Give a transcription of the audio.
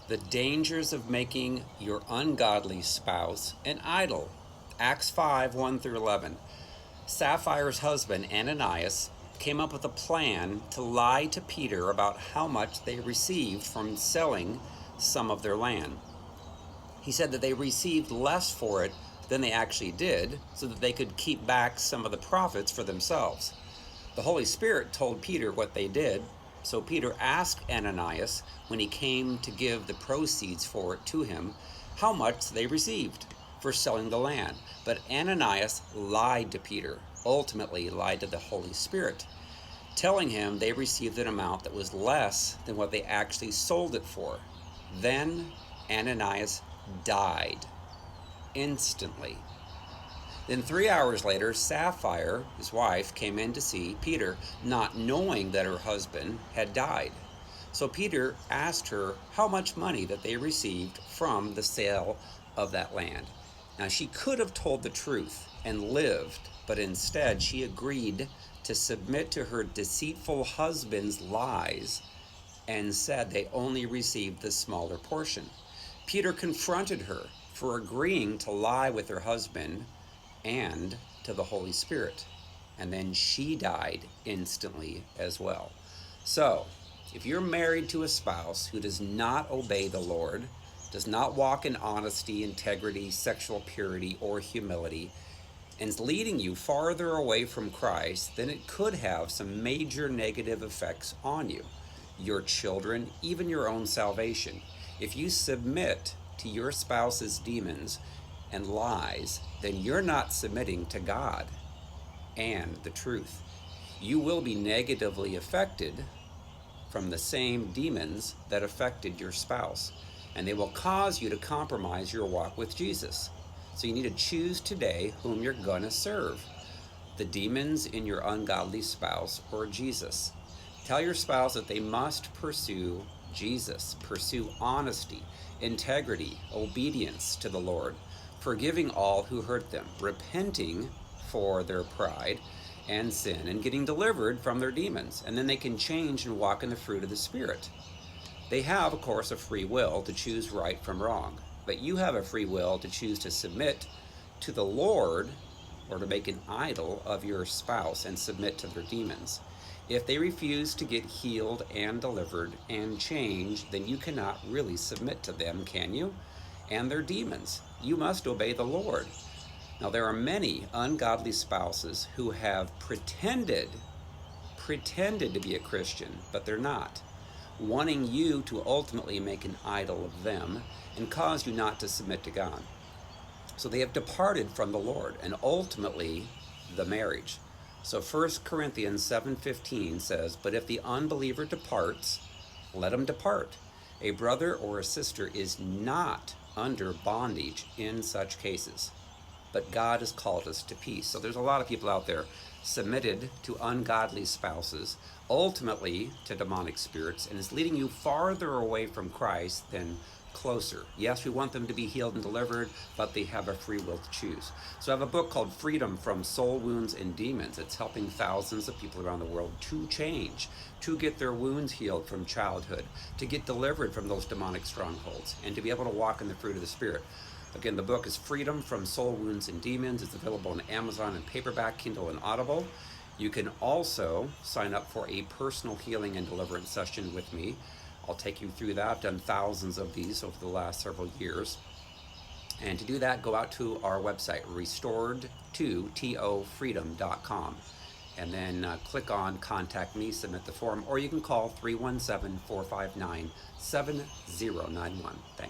The dangers of making your ungodly spouse an idol. Acts 5, 1 through 11. Sapphire's husband, Ananias, came up with a plan to lie to Peter about how much they received from selling some of their land. He said that they received less for it than they actually did, so that they could keep back some of the profits for themselves. The Holy Spirit told Peter what they did, so Peter asked Ananias, when he came to give the proceeds for it to him, how much they received for selling the land. But Ananias lied to Peter, ultimately lied to the Holy Spirit, telling him they received an amount that was less than what they actually sold it for. Then Ananias died instantly. Then 3 hours later, Sapphire, his wife, came in to see Peter, not knowing that her husband had died. So Peter asked her how much money that they received from the sale of that land. Now, she could have told the truth and lived, but instead she agreed to submit to her deceitful husband's lies and said they only received the smaller portion. Peter confronted her for agreeing to lie with her husband and to the Holy Spirit. And then she died instantly as well. So, if you're married to a spouse who does not obey the Lord, does not walk in honesty, integrity, sexual purity, or humility, and is leading you farther away from Christ, then it could have some major negative effects on you, your children, even your own salvation. If you submit to your spouse's demons and lies, then you're not submitting to God and the truth. You will be negatively affected from the same demons that affected your spouse, and they will cause you to compromise your walk with Jesus. So you need to choose today whom you're going to serve, the demons in your ungodly spouse or Jesus. Tell your spouse that they must pursue Jesus, pursue honesty, integrity, obedience to the Lord, forgiving all who hurt them, repenting for their pride and sin, and getting delivered from their demons. And then they can change and walk in the fruit of the Spirit. They have, of course, a free will to choose right from wrong, but you have a free will to choose to submit to the Lord or to make an idol of your spouse and submit to their demons. If they refuse to get healed and delivered and change, then you cannot really submit to them, can you? And their demons. You must obey the Lord. Now, there are many ungodly spouses who have pretended to be a Christian, but they're not, wanting you to ultimately make an idol of them and cause you not to submit to God. So they have departed from the Lord and ultimately the marriage. So 1 Corinthians 7:15 says, "But if the unbeliever departs, let him depart. A brother or a sister is not under bondage in such cases, but God has called us to peace." So there's a lot of people out there submitted to ungodly spouses, ultimately to demonic spirits, and is leading you farther away from Christ than closer. Yes, we want them to be healed and delivered, but they have a free will to choose. So I have a book called Freedom from Soul Wounds and Demons. It's helping thousands of people around the world to change, to get their wounds healed from childhood, to get delivered from those demonic strongholds, and to be able to walk in the fruit of the Spirit. Again, the book is Freedom from Soul Wounds and Demons. It's available on Amazon and paperback, Kindle, and Audible. You can also sign up for a personal healing and deliverance session with me. I'll take you through that. I've done thousands of these over the last several years. And to do that, go out to our website, restored2tofreedom.com. And then click on Contact Me, submit the form, or you can call 317-459-7091. Thanks.